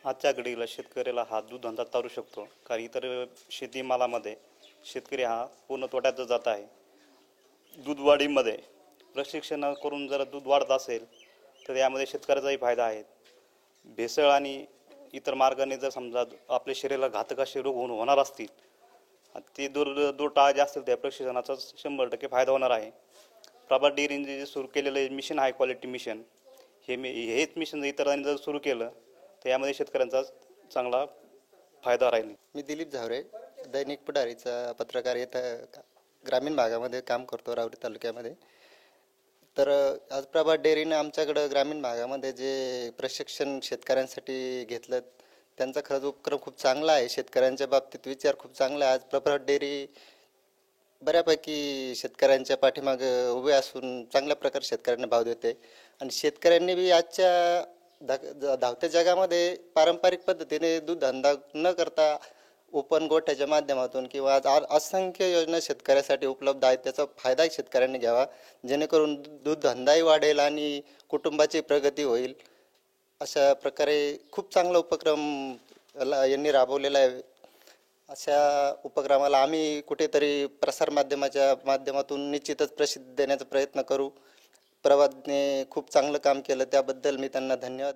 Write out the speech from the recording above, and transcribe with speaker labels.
Speaker 1: आजच्या घडीला शेतकऱ्याला हा दूध धंदा चालू शकतो, कारण इतर शेतीमालामध्ये शेतकरी हा पूर्ण तोट्यात जात आहे. दूध वाढीमध्ये प्रशिक्षण करून जर दूध वाढत असेल तर यामध्ये शेतकऱ्याचाही फायदा आहे. भेसळ आणि इतर मार्गाने जर समजा आपल्या शरीराला घातक असे रोग होणार असतील, ते दूर टाळायचे असतील तर प्रशिक्षणाचा 100% फायदा होणार आहे. प्रभात डेअरीने जे सुरू केलेलं मिशन हाय क्वालिटी मिशन, हेच मिशन इतरांनी जर सुरू केलं तर यामध्ये शेतकऱ्यांचा चांगला फायदा राहील.
Speaker 2: मी दिलीप झावरे, दैनिक पुढारीचा पत्रकार इथं ग्रामीण भागामध्ये काम करतो, रावरी तालुक्यामध्ये. तर आज प्रभात डेअरीनं आमच्याकडं ग्रामीण भागामध्ये जे प्रशिक्षण शेतकऱ्यांसाठी घेतलं, त्यांचा खरंच उपक्रम खूप चांगला आहे. शेतकऱ्यांच्या बाबतीत विचार खूप चांगला आहे. आज प्रभात डेअरी बऱ्यापैकी शेतकऱ्यांच्या पाठीमागं उभे असून चांगल्या प्रकारे शेतकऱ्यांना भाव देते. आणि शेतकऱ्यांनी बी आजच्या धावत्या जगामध्ये पारंपरिक पद्धतीने दूध धंदा न करता ओपन गोठ्याच्या माध्यमातून किंवा आज असंख्य योजना शेतकऱ्यासाठी उपलब्ध आहेत, त्याचा फायदा शेतकऱ्यांनी घ्यावा, जेणेकरून दूध धंदाही वाढेल आणि कुटुंबाची प्रगती होईल. अशा प्रकारे खूप चांगला उपक्रम यांनी राबवलेला आहे. अशा उपक्रमाला आम्ही कुठेतरी प्रसारमाध्यमाच्या माध्यमातून निश्चितच प्रसिद्धी देण्याचा प्रयत्न करू. प्रभातने खूप चांगलं काम केलं, त्याबद्दल मी त्यांना धन्यवाद देतो.